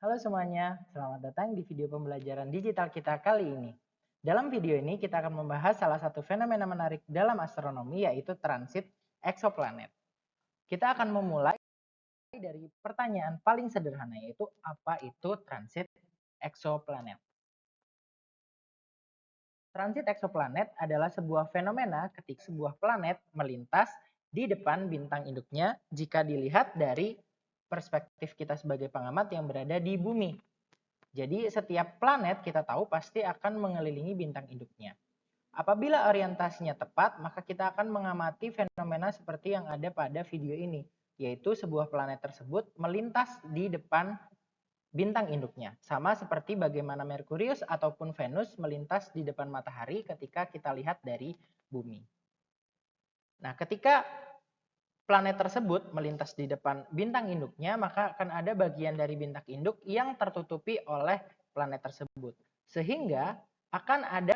Halo semuanya, selamat datang di video pembelajaran digital kita kali ini. Dalam video ini kita akan membahas salah satu fenomena menarik dalam astronomi yaitu transit eksoplanet. Kita akan memulai dari pertanyaan paling sederhana yaitu apa itu transit eksoplanet? Transit eksoplanet adalah sebuah fenomena ketika sebuah planet melintas di depan bintang induknya jika dilihat dari perspektif kita sebagai pengamat yang berada di bumi. Jadi setiap planet kita tahu pasti akan mengelilingi bintang induknya. Apabila orientasinya tepat, maka kita akan mengamati fenomena seperti yang ada pada video ini, yaitu sebuah planet tersebut melintas di depan bintang induknya. Sama seperti bagaimana Merkurius ataupun Venus melintas di depan matahari ketika kita lihat dari bumi. Nah, ketika planet tersebut melintas di depan bintang induknya, maka akan ada bagian dari bintang induk yang tertutupi oleh planet tersebut. Sehingga akan ada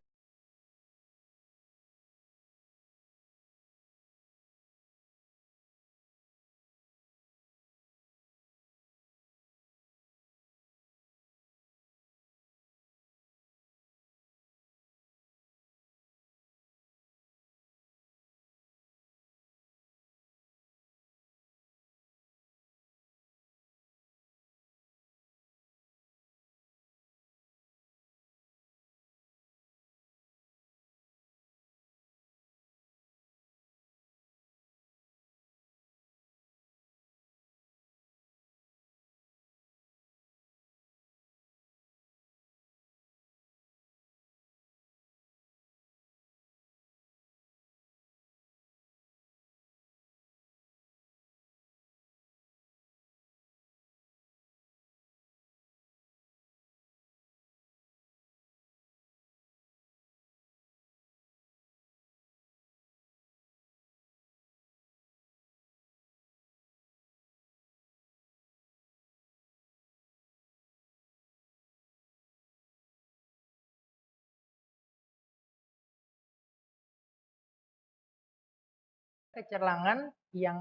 kecerlangan yang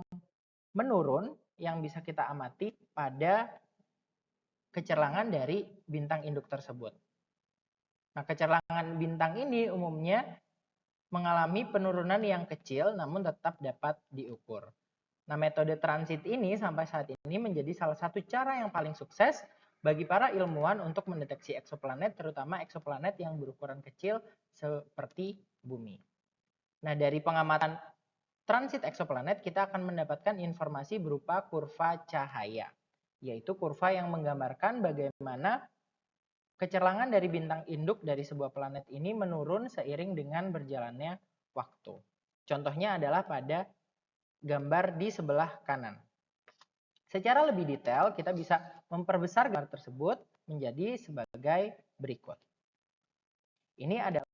menurun yang bisa kita amati pada kecerlangan dari bintang induk tersebut. Nah, kecerlangan bintang ini umumnya mengalami penurunan yang kecil namun tetap dapat diukur. Nah, metode transit ini sampai saat ini menjadi salah satu cara yang paling sukses bagi para ilmuwan untuk mendeteksi eksoplanet, terutama eksoplanet yang berukuran kecil seperti bumi. Nah, dari pengamatan transit eksoplanet kita akan mendapatkan informasi berupa kurva cahaya, yaitu kurva yang menggambarkan bagaimana kecerlangan dari bintang induk dari sebuah planet ini menurun seiring dengan berjalannya waktu. Contohnya adalah pada gambar di sebelah kanan. Secara lebih detail, kita bisa memperbesar gambar tersebut menjadi sebagai berikut. Ini adalah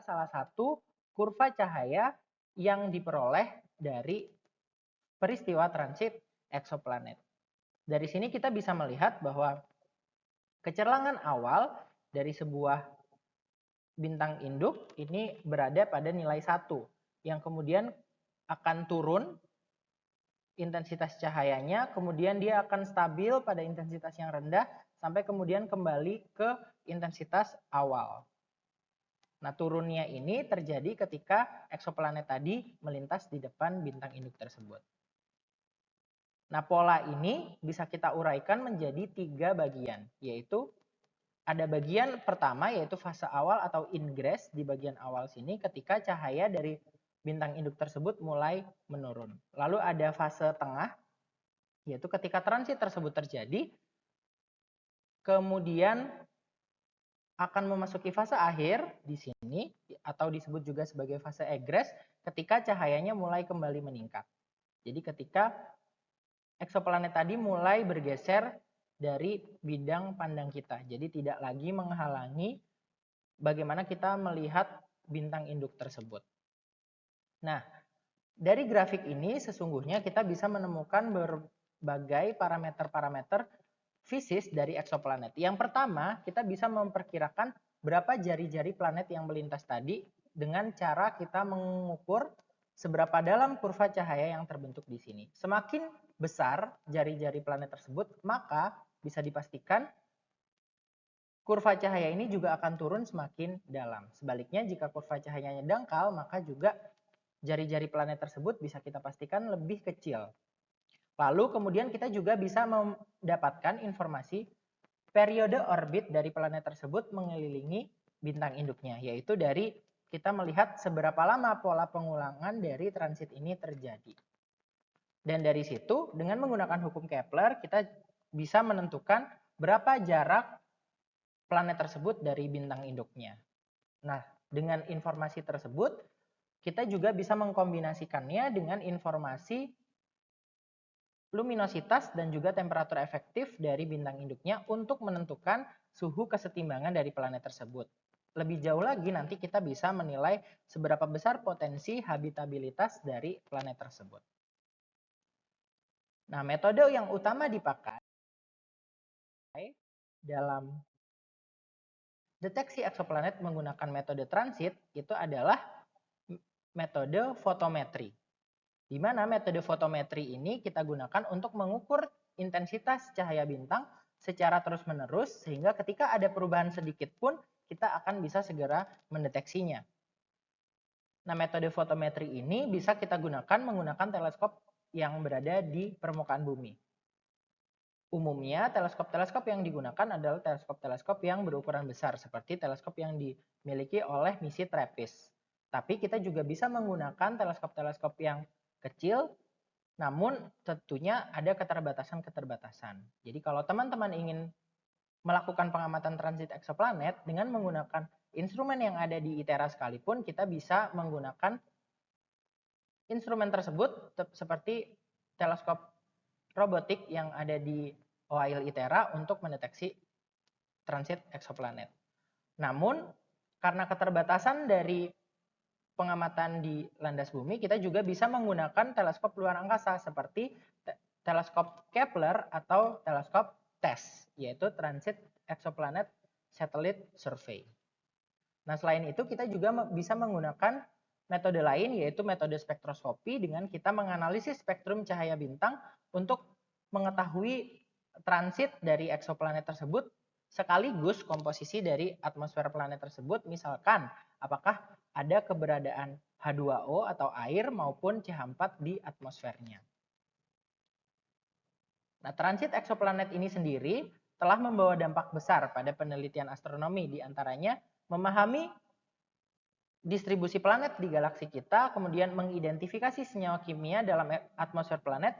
salah satu kurva cahaya yang diperoleh dari peristiwa transit eksoplanet. Dari sini kita bisa melihat bahwa kecerlangan awal dari sebuah bintang induk ini berada pada nilai 1 yang kemudian akan turun intensitas cahayanya, kemudian dia akan stabil pada intensitas yang rendah sampai kemudian kembali ke intensitas awal. Nah, turunnya ini terjadi ketika eksoplanet tadi melintas di depan bintang induk tersebut. Nah, pola ini bisa kita uraikan menjadi 3 bagian, yaitu ada bagian pertama yaitu fase awal atau ingress di bagian awal sini ketika cahaya dari bintang induk tersebut mulai menurun. Lalu ada fase tengah yaitu ketika transit tersebut terjadi, kemudian akan memasuki fase akhir di sini atau disebut juga sebagai fase egress ketika cahayanya mulai kembali meningkat. Jadi ketika eksoplanet tadi mulai bergeser dari bidang pandang kita. Jadi tidak lagi menghalangi bagaimana kita melihat bintang induk tersebut. Nah, dari grafik ini sesungguhnya kita bisa menemukan berbagai parameter-parameter fisis dari eksoplanet. Yang pertama, kita bisa memperkirakan berapa jari-jari planet yang melintas tadi dengan cara kita mengukur seberapa dalam kurva cahaya yang terbentuk di sini. Semakin besar jari-jari planet tersebut, maka bisa dipastikan kurva cahaya ini juga akan turun semakin dalam. Sebaliknya, jika kurva cahayanya dangkal, maka juga jari-jari planet tersebut bisa kita pastikan lebih kecil. Lalu kemudian kita juga bisa mendapatkan informasi periode orbit dari planet tersebut mengelilingi bintang induknya, yaitu dari kita melihat seberapa lama pola pengulangan dari transit ini terjadi. Dan dari situ, dengan menggunakan hukum Kepler, kita bisa menentukan berapa jarak planet tersebut dari bintang induknya. Nah, dengan informasi tersebut, kita juga bisa mengkombinasikannya dengan informasi luminositas dan juga temperatur efektif dari bintang induknya untuk menentukan suhu kesetimbangan dari planet tersebut. Lebih jauh lagi nanti kita bisa menilai seberapa besar potensi habitabilitas dari planet tersebut. Nah, metode yang utama dipakai dalam deteksi eksoplanet menggunakan metode transit itu adalah metode fotometri. Di mana metode fotometri ini kita gunakan untuk mengukur intensitas cahaya bintang secara terus-menerus sehingga ketika ada perubahan sedikit pun kita akan bisa segera mendeteksinya. Nah, metode fotometri ini bisa kita gunakan menggunakan teleskop yang berada di permukaan bumi. Umumnya, teleskop-teleskop yang digunakan adalah teleskop-teleskop yang berukuran besar, seperti teleskop yang dimiliki oleh misi TRAPPIST. Tapi kita juga bisa menggunakan teleskop-teleskop yang kecil, namun tentunya ada keterbatasan-keterbatasan. Jadi kalau teman-teman ingin melakukan pengamatan transit eksoplanet dengan menggunakan instrumen yang ada di ITERA sekalipun, kita bisa menggunakan instrumen tersebut seperti teleskop robotik yang ada di OAIL ITERA untuk mendeteksi transit eksoplanet. Namun, karena keterbatasan dari pengamatan di landas bumi, kita juga bisa menggunakan teleskop luar angkasa seperti teleskop Kepler atau teleskop TESS, yaitu Transit Exoplanet Satellite Survey. Nah, selain itu kita juga bisa menggunakan metode lain, yaitu metode spektroskopi dengan kita menganalisis spektrum cahaya bintang untuk mengetahui transit dari eksoplanet tersebut sekaligus komposisi dari atmosfer planet tersebut, misalkan apakah ada keberadaan H2O atau air maupun CH4 di atmosfernya. Nah, transit eksoplanet ini sendiri telah membawa dampak besar pada penelitian astronomi, diantaranya memahami distribusi planet di galaksi kita, kemudian mengidentifikasi senyawa kimia dalam atmosfer planet,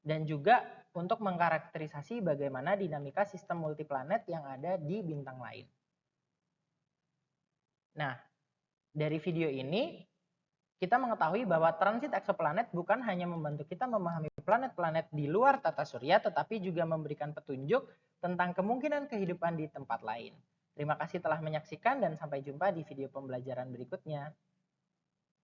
dan juga untuk mengkarakterisasi bagaimana dinamika sistem multiplanet yang ada di bintang lain. Nah, dari video ini kita mengetahui bahwa transit eksoplanet bukan hanya membantu kita memahami planet-planet di luar tata surya, tetapi juga memberikan petunjuk tentang kemungkinan kehidupan di tempat lain. Terima kasih telah menyaksikan dan sampai jumpa di video pembelajaran berikutnya.